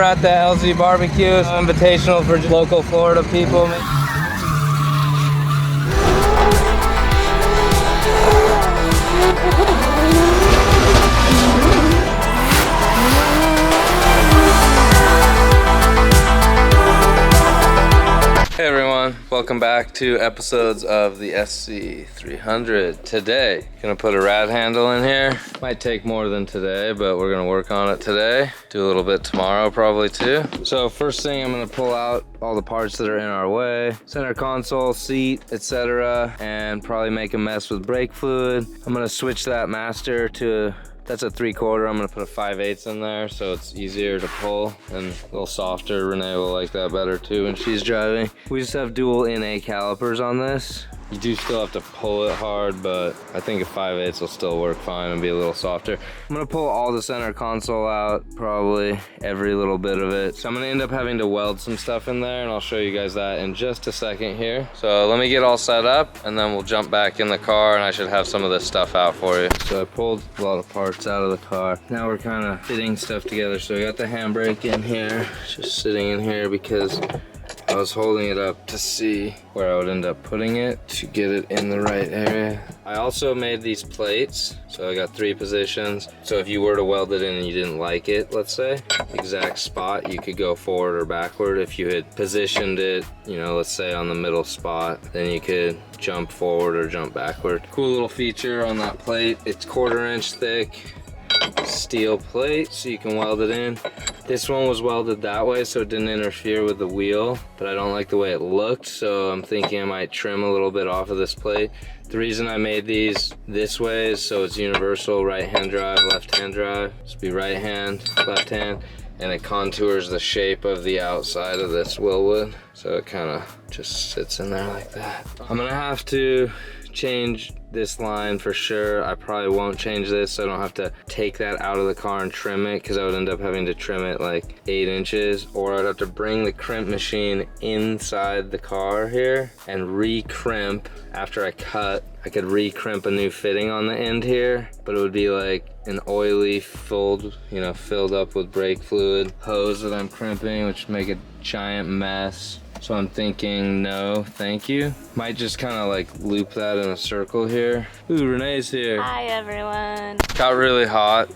at the LZ barbecue, invitational for local Florida people. Hey everyone, welcome back to episodes of the SC300. Today, gonna put a rad handle in here. Might take more than today, but we're gonna work on it today. Do a little bit tomorrow probably too. So first thing, I'm gonna pull out all the parts that are in our way. Center console, seat, etc. And probably make a mess with brake fluid. I'm gonna switch that master to that's a 3/4. I'm gonna put a 5/8 in there so it's easier to pull and a little softer. Renee will like that better too when she's driving. We just have dual NA calipers on this. You do still have to pull it hard, but I think a 5/8 will still work fine and be a little softer. I'm gonna pull all the center console out, probably every little bit of it. So I'm gonna end up having to weld some stuff in there, and I'll show you guys that in just a second here. So let me get all set up and then we'll jump back in the car and I should have some of this stuff out for you. So I pulled a lot of parts out of the car. Now we're kind of fitting stuff together. So I got the handbrake in here, just sitting in here because I was holding it up to see where I would end up putting it to get it in the right area. I also made these plates, so I got 3 positions. So if you were to weld it in and you didn't like it, let's say, exact spot, you could go forward or backward. If you had positioned it, you know, let's say on the middle spot, then you could jump forward or jump backward. Cool little feature on that plate. It's 1/4 inch thick steel plate, so you can weld it in. This one was welded that way so it didn't interfere with the wheel, but I don't like the way it looked, so I'm thinking I might trim a little bit off of this plate. The reason I made these this way is so it's universal, right hand drive, left hand drive. Just be right hand, left hand, and it contours the shape of the outside of this Willwood, so it kind of just sits in there like that. I'm gonna have to change this line for sure. I probably won't change this, so I don't have to take that out of the car and trim it, because I would end up having to trim it like 8 inches, or I'd have to bring the crimp machine inside the car here and re-crimp after I cut. I could re-crimp a new fitting on the end here, but it would be like an oily, filled up with brake fluid hose that I'm crimping, which would make a giant mess. So I'm thinking, no, thank you. Might just kind of like loop that in a circle here. Ooh, Renee's here. Hi, everyone. Got really hot,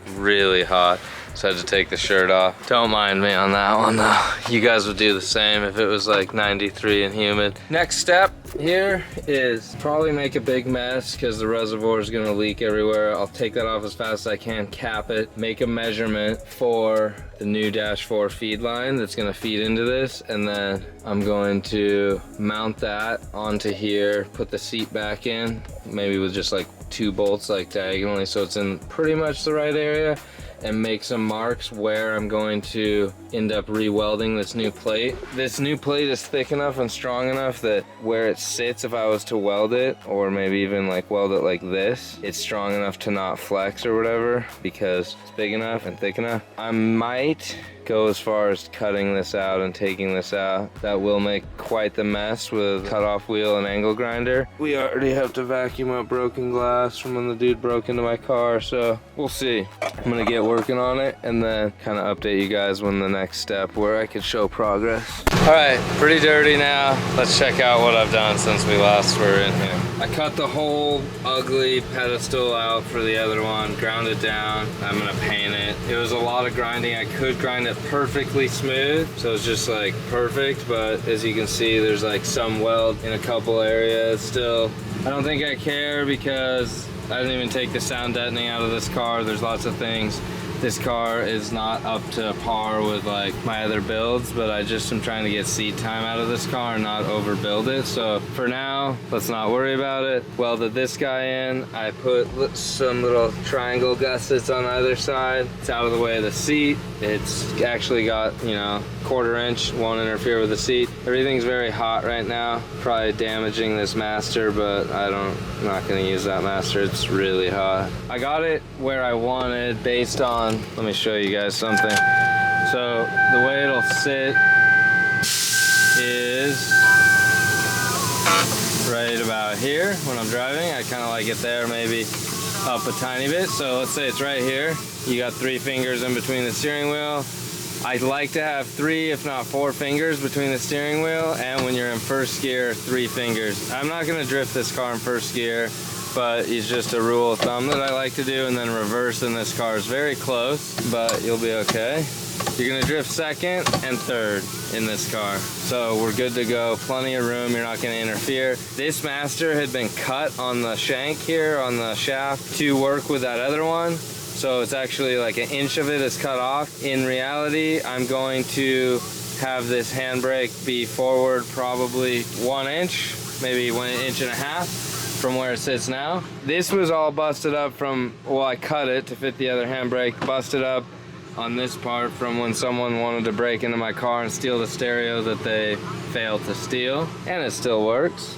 so I had to take the shirt off. Don't mind me on that one though. You guys would do the same if it was like 93 and humid. Next step here is probably make a big mess because the reservoir is gonna leak everywhere. I'll take that off as fast as I can, cap it, make a measurement for the new -4 feed line that's gonna feed into this, and then I'm going to mount that onto here, put the seat back in, maybe with just like 2 bolts like diagonally so it's in pretty much the right area, and make some marks where I'm going to end up re-welding this new plate. This new plate is thick enough and strong enough that where it sits, if I was to weld it, or maybe even like weld it like this, it's strong enough to not flex or whatever because it's big enough and thick enough. I might go as far as cutting this out and taking this out. That will make quite the mess with cutoff wheel and angle grinder. We already have to vacuum up broken glass from when the dude broke into my car, so we'll see. I'm gonna get working on it and then kind of update you guys when the next step where I can show progress. All right, pretty dirty now. Let's check out what I've done since we last were in here. I cut the whole ugly pedestal out for the other one, ground it down. I'm gonna paint it. It was a lot of grinding. I could grind it perfectly smooth, so it's just like perfect, but as you can see, there's like some weld in a couple areas still. I don't think I care because I didn't even take the sound deadening out of this car. There's lots of things. This car is not up to par with like my other builds, but I just am trying to get seat time out of this car and not overbuild it. So for now, let's not worry about it. Welded this guy in. I put some little triangle gussets on either side. It's out of the way of the seat. It's actually got, you know, 1/4 inch, won't interfere with the seat. Everything's very hot right now. Probably damaging this master, but I'm not gonna use that master. It's really hot. I got it where I wanted based on, let me show you guys something. So the way it'll sit is right about here when I'm driving. I kind of like it there, maybe up a tiny bit. So let's say it's right here. You got 3 fingers in between the steering wheel. I like to have 3, if not 4 fingers between the steering wheel, and when you're in first gear, 3 fingers. I'm not gonna drift this car in first gear, but it's just a rule of thumb that I like to do, and then reverse in this car is very close, but you'll be okay. You're gonna drift second and third in this car. So we're good to go, plenty of room, you're not gonna interfere. This master had been cut on the shank here, on the shaft, to work with that other one. So it's actually like 1 inch of it is cut off. In reality, I'm going to have this handbrake be forward probably 1 inch, maybe 1.5 inches from where it sits now. This was all busted up from, well, I cut it to fit the other handbrake, busted up on this part from when someone wanted to break into my car and steal the stereo that they failed to steal, and it still works.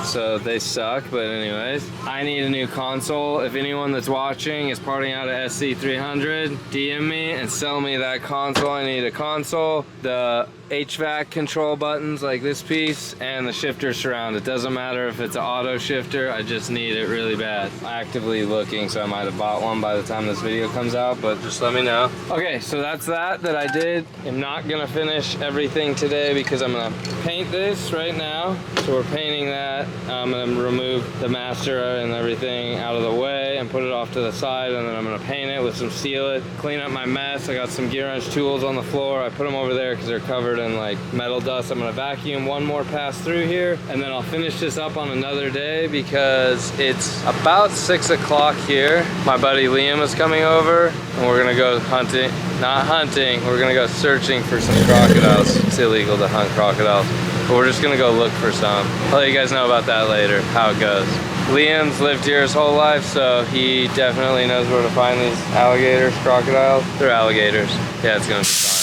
So they suck, but anyways. I need a new console. If anyone that's watching is parting out at SC300, DM me and sell me that console. I need a console, the HVAC control buttons like this piece, and the shifter surround. It doesn't matter if it's an auto shifter, I just need it really bad. I'm actively looking, so I might have bought one by the time this video comes out, but just let me know. Okay, so that's that I did. I'm not gonna finish everything today because I'm gonna paint this right now. So we're painting that. I'm gonna remove the master and everything out of the way and put it off to the side, and then I'm gonna paint it with some sealant, clean up my mess. I got some gear wrench tools on the floor. I put them over there because they're covered in like metal dust. I'm gonna vacuum one more pass through here, and then I'll finish this up on another day because it's about 6 o'clock here. My buddy Liam is coming over, and we're gonna go hunting. Not hunting, we're gonna go searching for some crocodiles. It's illegal to hunt crocodiles, but we're just gonna go look for some. I'll let you guys know about that later, how it goes. Liam's lived here his whole life, so he definitely knows where to find these alligators, crocodiles. They're alligators. Yeah, it's gonna be fun.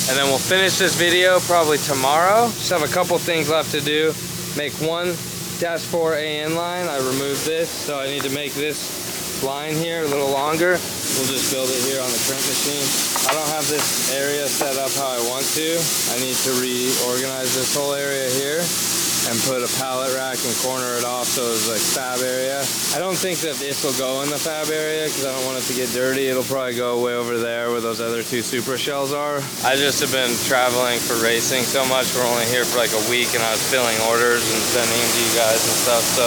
And then we'll finish this video probably tomorrow. Just have a couple things left to do. Make one -4 AN line. I removed this, so I need to make this line here a little longer. We'll just build it here on the print machine. I don't have this area set up how I want to. I need to reorganize this whole area here and put a pallet rack and corner it off so it's like fab area. I don't think that this will go in the fab area because I don't want it to get dirty. It'll probably go way over there where those other 2 super shells are. I just have been traveling for racing so much. We're only here for like a week, and I was filling orders and sending them to you guys and stuff, so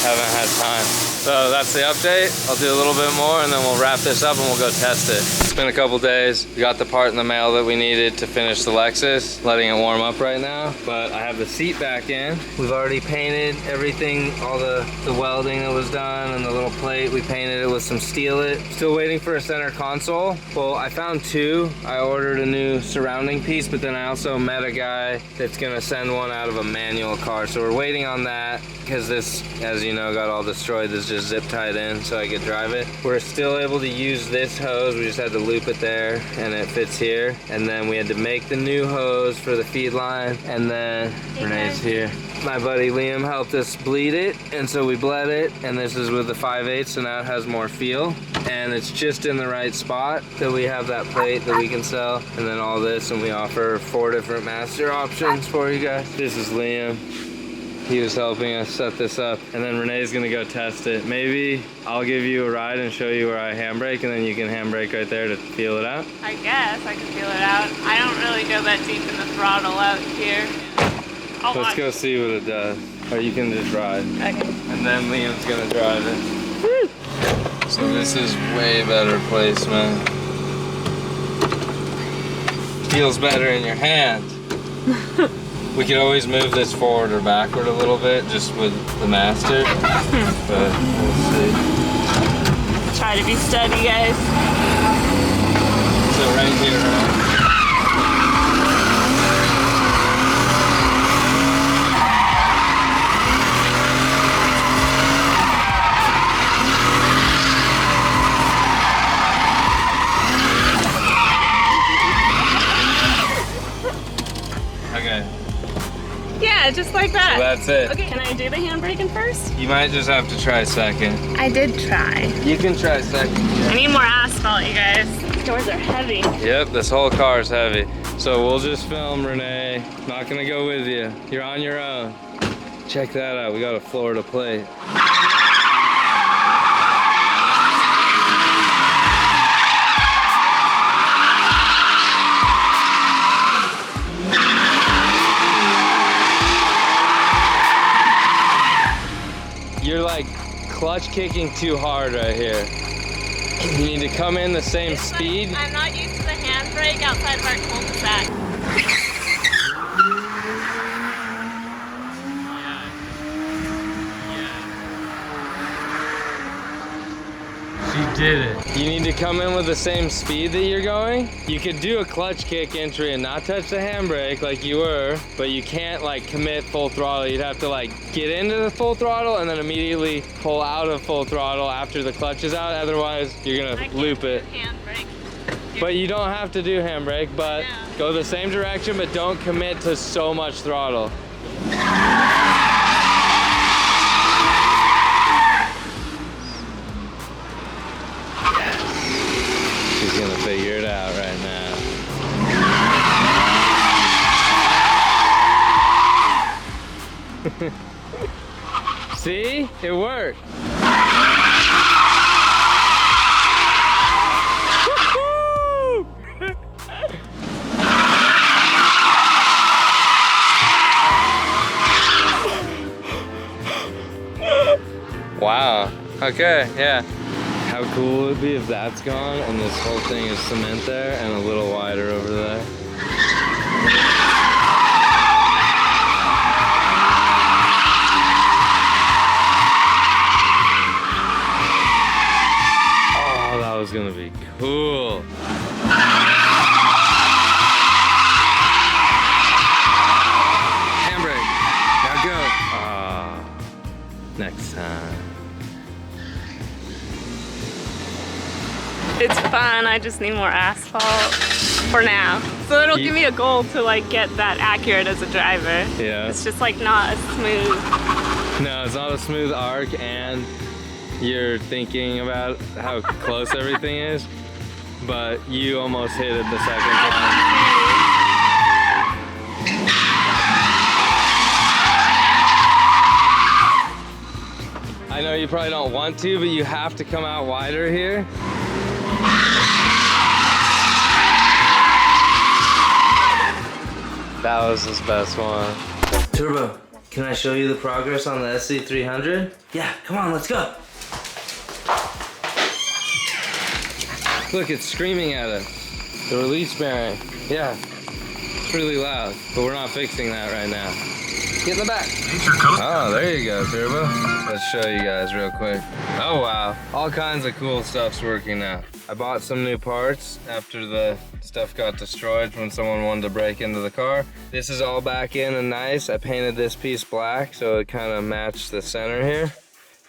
haven't had time. So that's the update. I'll do a little bit more and then we'll wrap this up and we'll go test it. It's been a couple days. We got the part in the mail that we needed to finish the Lexus. Letting it warm up right now, but I have the seat back in. We've already painted everything, all the welding that was done and the little plate. We painted it with some Steelit. Still waiting for a center console. Well, I found 2. I ordered a new surrounding piece, but then I also met a guy that's gonna send one out of a manual car. So we're waiting on that because this, as you know, got all destroyed. This just zip tied in so I could drive it. We're still able to use this hose. We just had to loop it there and it fits here. And then we had to make the new hose for the feed line. And then Renee's here. My buddy Liam helped us bleed it, and so we bled it, and this is with the 5/8, so now it has more feel. And it's just in the right spot that we have that plate that we can sell. And then all this, and we offer 4 different master options for you guys. This is Liam. He was helping us set this up, and then Renee's gonna go test it. Maybe I'll give you a ride and show you where I handbrake, and then you can handbrake right there to feel it out. I guess I can feel it out. I don't really go that deep in the throttle out here. Let's go see what it does, or you can just ride. Okay. And then Liam's gonna drive it. Woo! So this is way better placement. Feels better in your hand. We could always move this forward or backward a little bit just with the master, but we'll see. Try to be steady, guys. So right here, right? Okay. Yeah, just like that. So that's it. Okay, can I do the handbraking first? You might just have to try second. I did try. You can try second. Yeah. I need more asphalt, you guys. These doors are heavy. Yep, this whole car is heavy. So we'll just film, Renee. Not gonna go with you. You're on your own. Check that out. We got a Florida plate. clutch kicking too hard right here. You need to come in the same speed. Like, I'm not used to the handbrake outside of our cul-de-sac. She did it. You need to come in with the same speed that you're going. You could do a clutch kick entry and not touch the handbrake like you were, but you can't like commit full throttle. You'd have to like get into the full throttle and then immediately pull out of full throttle after the clutch is out. Otherwise, you're gonna loop it. Handbrake. But you don't have to do handbrake, but go the same direction, but don't commit to so much throttle. She's gonna figure it out right now. See? It worked. Wow. Okay, yeah. How cool would it be if that's gone and this whole thing is cement there and a little wider over there? Oh, that was gonna be cool. Handbrake. Now go. Ah, next time. It's fun, I just need more asphalt for now. So it'll give me a goal to like get that accurate as a driver. Yeah. It's just like not as smooth. No, it's not a smooth arc and you're thinking about how close everything is, but you almost hit it the second time. I know you probably don't want to, but you have to come out wider here. That was his best one. Turbo, can I show you the progress on the SC300? Yeah, come on, let's go. Look, it's screaming at us. The release bearing. Yeah, it's really loud, but we're not fixing that right now. Get in the back. Oh, there you go, Turbo. Let's show you guys real quick. Oh, wow. All kinds of cool stuff's working now. I bought some new parts after the stuff got destroyed when someone wanted to break into the car. This is all back in and nice. I painted this piece black so it kind of matched the center here.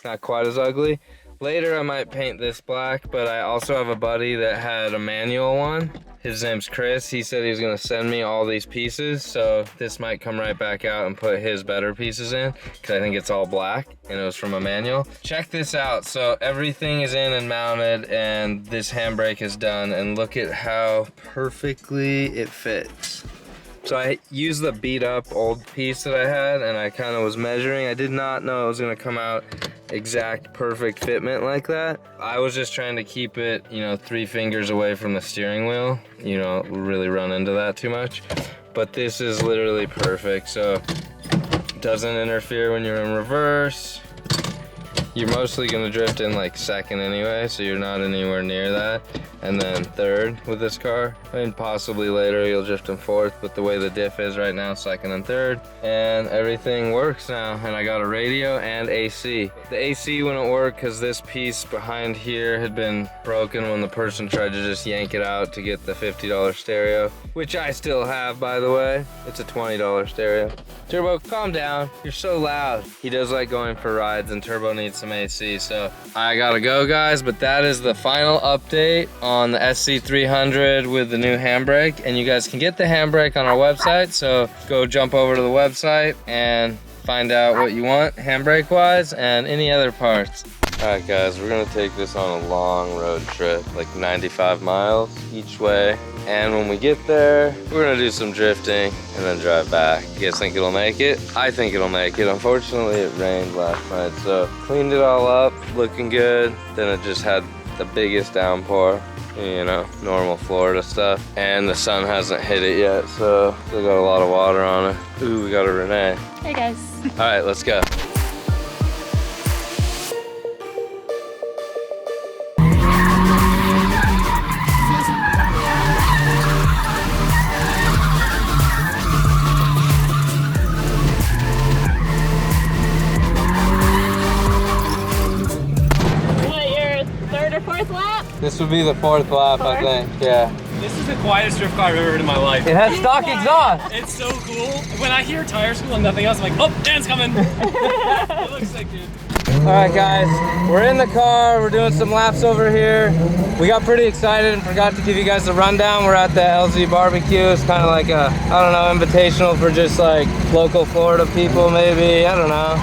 Not quite as ugly. Later I might paint this black, but I also have a buddy that had a manual one. His name's Chris. He said he was gonna send me all these pieces, so this might come right back out and put his better pieces in, because I think it's all black and it was from a manual. Check this out. So everything is in and mounted and this handbrake is done, and look at how perfectly it fits. So I used the beat up old piece that I had and I kind of was measuring. I did not know it was gonna come out exact perfect fitment like that. I was just trying to keep it, you know, 3 fingers away from the steering wheel. You know, really run into that too much. But this is literally perfect. So it doesn't interfere when you're in reverse. You're mostly gonna drift in like second anyway, so you're not anywhere near that. And then third with this car. And possibly later you'll drift in fourth, but the way the diff is right now, second and third. And everything works now. And I got a radio and AC. The AC wouldn't work because this piece behind here had been broken when the person tried to just yank it out to get the $50 stereo, which I still have, by the way. It's a $20 stereo. Turbo, calm down. You're so loud. He does like going for rides, and Turbo needs some AC, so I gotta go, guys, but that is the final update on the SC300 with the new handbrake, and you guys can get the handbrake on our website, so go jump over to the website and find out what you want handbrake wise and any other parts. All right, guys, we're gonna take this on a long road trip, like 95 miles each way. And when we get there, we're gonna do some drifting and then drive back. You guys think it'll make it? I think it'll make it. Unfortunately, it rained last night, so cleaned it all up, looking good. Then it just had the biggest downpour, you know, normal Florida stuff. And the sun hasn't hit it yet, so still got a lot of water on it. Ooh, we got a Renee. Hey guys. All right, let's go. This would be the 4th lap, I think. Yeah. This is the quietest drift car I've ever heard in my life. It has stock exhaust. It's so cool. When I hear tire school and nothing else, I'm like, oh, Dan's coming. It looks sick, dude. All right, guys, we're in the car. We're doing some laps over here. We got pretty excited and forgot to give you guys a rundown. We're at the LZ barbecue. It's kind of like a, I don't know, invitational for just like local Florida people, maybe. I don't know.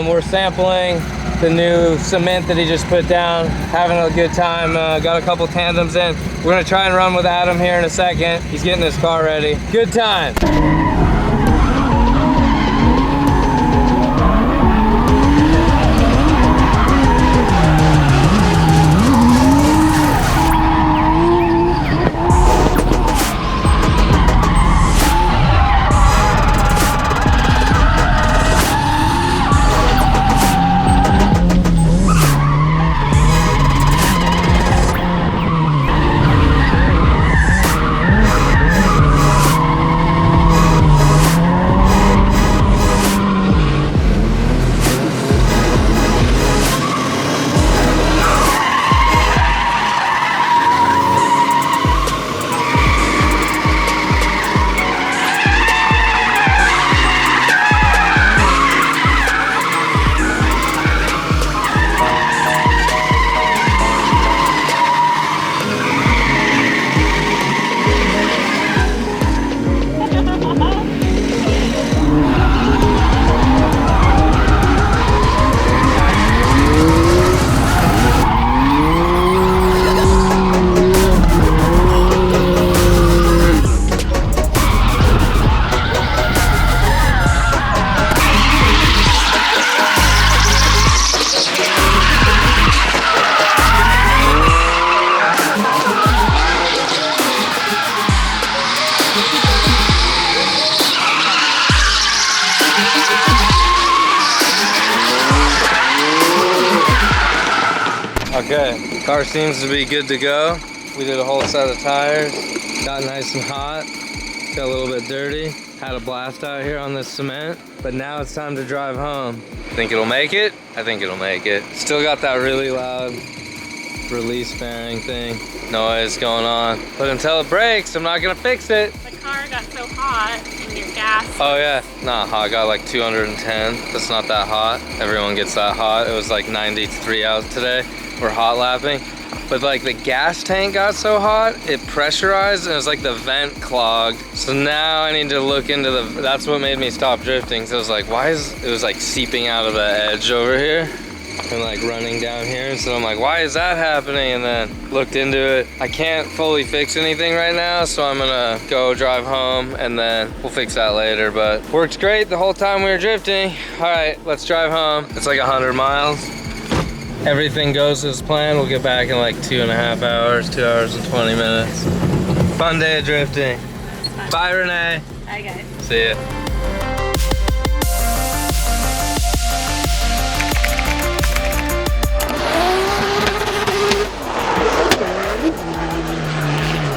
We're sampling the new cement that he just put down, having a good time. Got a couple tandems in. We're gonna try and run with Adam here in a second. He's getting his car ready. Good time. Okay, car seems to be good to go. We did a whole set of tires, got nice and hot, got a little bit dirty. Had a blast out here on this cement, but now it's time to drive home. Think it'll make it? I think it'll make it. Still got that really loud release bearing thing, noise going on. But until it breaks, I'm not gonna fix it. The car got so hot and your gas. Oh yeah, not hot, got like 210. That's not that hot. Everyone gets that hot. It was like 93 out today. We're hot lapping. But like the gas tank got so hot, it pressurized and it was like the vent clogged. So now I need to look into that's what made me stop drifting. So it was like, it was like seeping out of the edge over here and like running down here. And so I'm like, why is that happening? And then looked into it. I can't fully fix anything right now, so I'm gonna go drive home and then we'll fix that later. But works great the whole time we were drifting. All right, let's drive home. It's like 100 miles. Everything goes as planned. We'll get back in like 2.5 hours, 2 hours and 20 minutes. Fun day of drifting. Bye, Renee. Bye, guys. See ya.